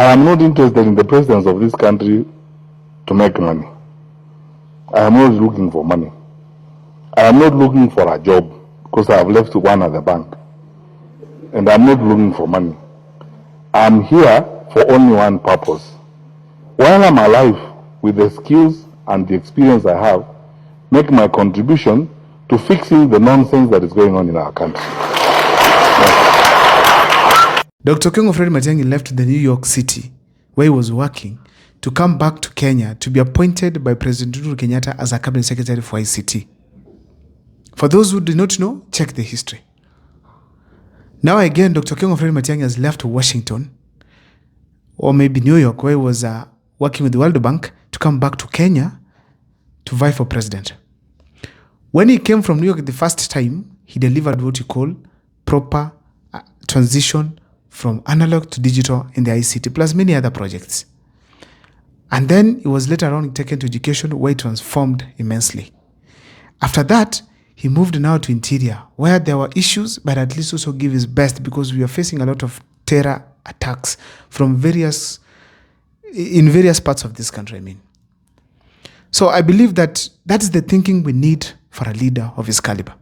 I am not interested in the presidents of this country to make money. I am not looking for money. I am not looking for a job because I have left one at the bank. And I'm not looking for money. I'm here for only one purpose. While I'm alive, with the skills and the experience I have, make my contribution to fixing the nonsense that is going on in our country. Dr. King of Fred Matiang'i left the New York City, where he was working, to come back to Kenya to be appointed by President Uhuru Kenyatta as a cabinet secretary for ICT. For those who do not know, check the history. Now again, Dr. King of Fred Matiang'i has left Washington, or maybe New York, where he was working with the World Bank, to come back to Kenya to vie for president. When he came from New York the first time, he delivered what you call proper transition from analog to digital in the ICT, plus many other projects. And then he was later on taken to education, where he transformed immensely. After that, he moved now to interior, where there were issues, but at least also give his best, because we are facing a lot of terror attacks from various parts of this country, So I believe that is the thinking we need for a leader of his caliber.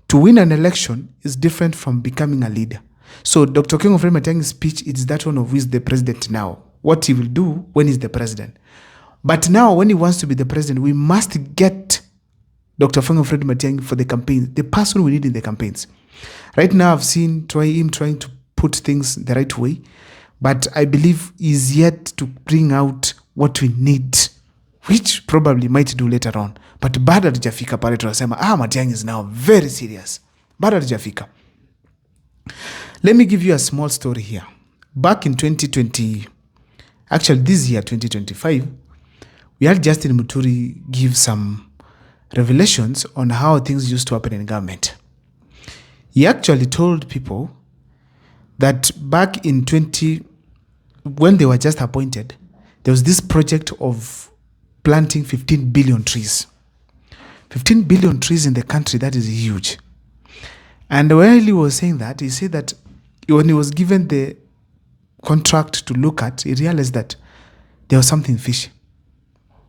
To win an election is different from becoming a leader. So Dr. King of Fred Matiang'i's speech is that one of who is the president now, what he will do when he's the president. But now when he wants to be the president, we must get Dr. King of Fred Matiang'i for the campaign, the person we need in the campaigns. Right now I've seen him trying to put things the right way, but I believe he's yet to bring out what we need, which probably might do later on. But bado hatujafika pale tunasema, Matiang'i is now very serious. Bado hatujafika. Let me give you a small story here. Back in 2020, actually this year, 2025, we had Justin Muturi give some revelations on how things used to happen in government. He actually told people that back in when they were just appointed, there was this project of planting 15 billion trees. 15 billion trees in the country, that is huge. And while he was saying that, he said that when he was given the contract to look at, he realized that there was something fishy.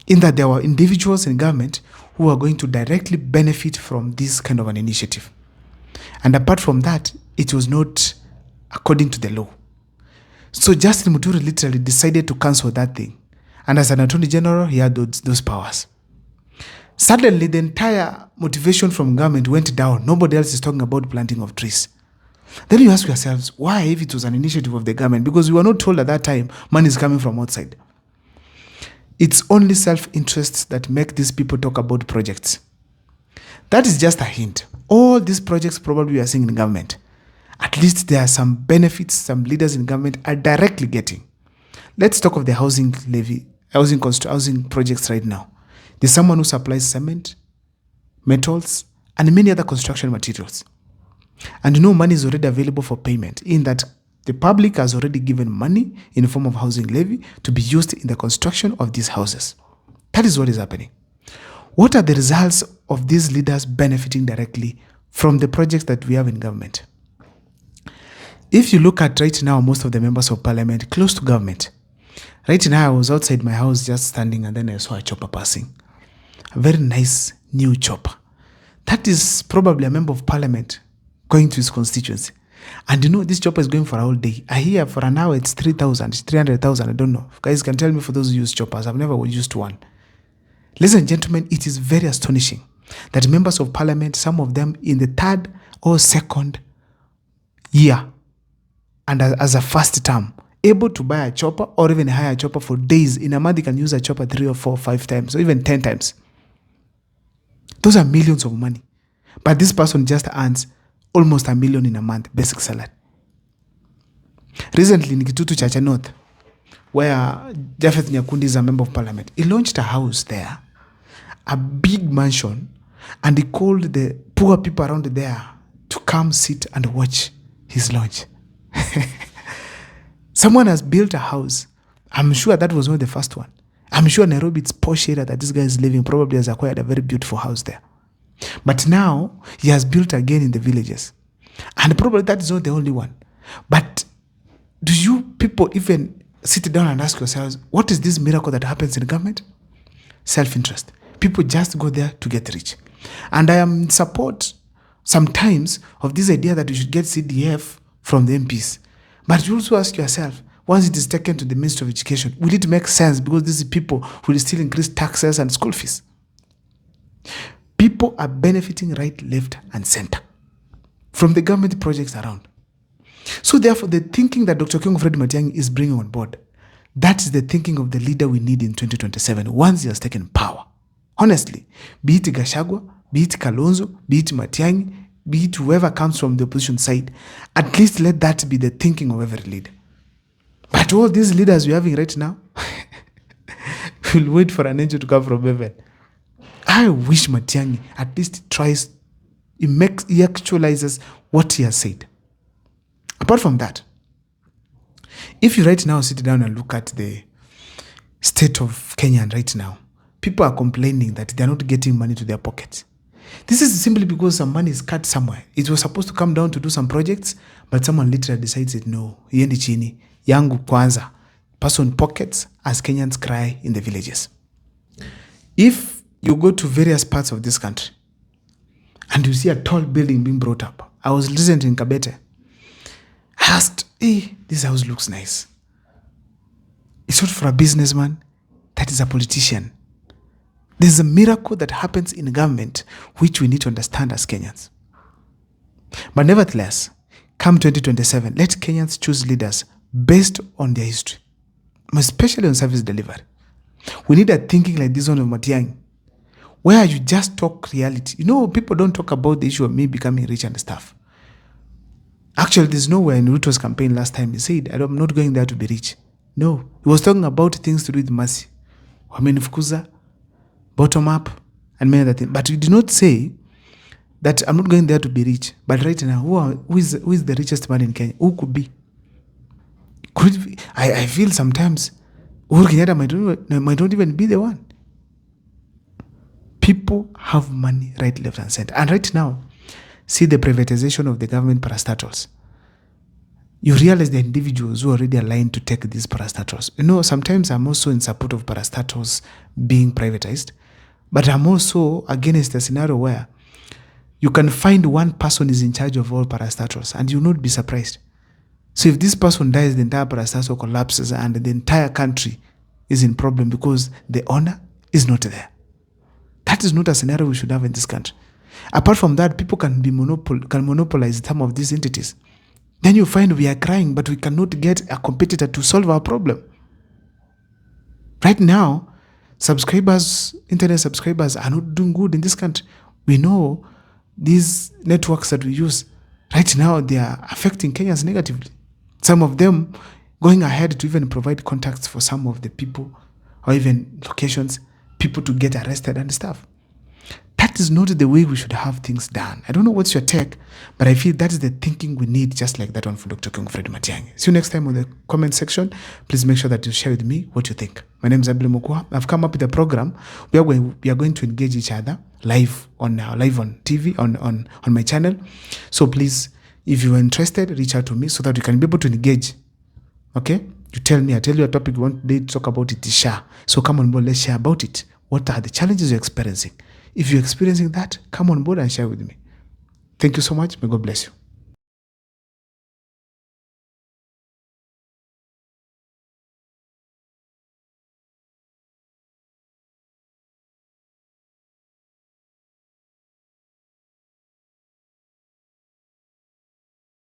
In that there were individuals in government who are going to directly benefit from this kind of an initiative. And apart from that, it was not according to the law. So Justin Muturi literally decided to cancel that thing. And as an attorney general, he had those powers. Suddenly, the entire motivation from government went down. Nobody else is talking about planting of trees. Then you ask yourselves, why, if it was an initiative of the government? Because we were not told at that time money is coming from outside. It's only self-interest that make these people talk about projects. That is just a hint. All these projects probably we are seeing in government, at least there are some benefits some leaders in government are directly getting. Let's talk of the housing levy, housing projects right now. There's someone who supplies cement, metals, and many other construction materials. And money is already available for payment, in that the public has already given money in the form of housing levy to be used in the construction of these houses. That is what is happening. What are the results of these leaders benefiting directly from the projects that we have in government? If you look at right now, most of the members of parliament close to government. Right now, I was outside my house just standing, and then I saw a chopper passing. A very nice new chopper. That is probably a member of parliament going to his constituency. And this chopper is going for a whole day. I hear for an hour it's 3,000, 300,000. I don't know. If guys can tell me, for those who use choppers. I've never used one. Ladies and gentlemen, it is very astonishing that members of parliament, some of them in the third or second year, and as a first term, able to buy a chopper or even hire a chopper for days. In a month, you can use a chopper 3 or 4 or 5 times, or even 10 times. Those are millions of money. But this person just earns almost $1 million in a month, basic salary. Recently, in Kitutu Chacha North, where Japheth Nyakundi is a member of parliament, he launched a house there, a big mansion, and he called the poor people around there to come sit and watch his launch. Someone has built a house. I'm sure that was not the first one. I'm sure Nairobi, it's posh area that this guy is living, probably has acquired a very beautiful house there. But now he has built again in the villages. And probably that is not the only one. But do you people even sit down and ask yourselves, what is this miracle that happens in government? Self-interest. People just go there to get rich. And I am in support sometimes of this idea that you should get CDF from the MPs. But you also ask yourself, once it is taken to the Ministry of Education, will it make sense? Because these people will still increase taxes and school fees. People are benefiting right, left, and center from the government projects around. So therefore, the thinking that Dr. Kenyans Matiang'i is bringing on board, that is the thinking of the leader we need in 2027 once he has taken power. Honestly, be it Gachagua, be it Kalonzo, be it Matiang'i, be it whoever comes from the opposition side, at least let that be the thinking of every leader. But all these leaders we're having right now will wait for an angel to come from heaven. I wish Matiang'i at least tries, he actualizes what he has said. Apart from that, if you right now sit down and look at the state of Kenya right now, people are complaining that they're not getting money to their pockets. This is simply because some money is cut somewhere. It was supposed to come down to do some projects, but someone literally decides that no, yendi chini, yangu kwanza, person pockets as Kenyans cry in the villages. If you go to various parts of this country and you see a tall building being brought up, I was listening in Kabete, I asked, hey, this house looks nice. It's not for a businessman, that is a politician. There's a miracle that happens in government which we need to understand as Kenyans. But nevertheless, come 2027, let Kenyans choose leaders based on their history, especially on service delivery. We need a thinking like this one of Matiang'i, where you just talk reality. You know, people don't talk about the issue of me becoming rich and stuff. Actually, there's nowhere in Ruto's campaign last time he said, I'm not going there to be rich. No, he was talking about things to do with mercy. Wamenifukuza, bottom up, and many other things. But he did not say that I'm not going there to be rich. But right now, who is the richest man in Kenya? Who could be? Could it be? I feel sometimes Uhuru Kenyatta might not even be the one. People have money right, left, and center. And right now, see the privatization of the government parastatals. You realize the individuals who are already aligned to take these parastatals. You know, sometimes I'm also in support of parastatals being privatized, but I'm also against a scenario where you can find one person is in charge of all parastatals and you'll not be surprised. So if this person dies, the entire parastatal collapses and the entire country is in problem because the owner is not there. That is not a scenario we should have in this country. Apart from that, people can monopolize some of these entities. Then you find we are crying, but we cannot get a competitor to solve our problem. Right now, internet subscribers are not doing good in this country. We know these networks that we use, right now, they are affecting Kenyans negatively. Some of them going ahead to even provide contacts for some of the people or even locations, people to get arrested and stuff. That is not the way we should have things done. I don't know what's your take, but I feel that is the thinking we need, just like that one for Dr. Kenyans Matiang'i. See you next time on the comment section. Please make sure that you share with me what you think. My name is Abel Mukua. I've come up with a program. We are going to engage each other live on TV, on my channel. So please, if you are interested, reach out to me so that we can be able to engage. Okay? You tell me, I tell you a topic you want today to talk about, it is share. So come on board, let's share about it. What are the challenges you're experiencing? If you're experiencing that, come on board and share with me. Thank you so much. May God bless you.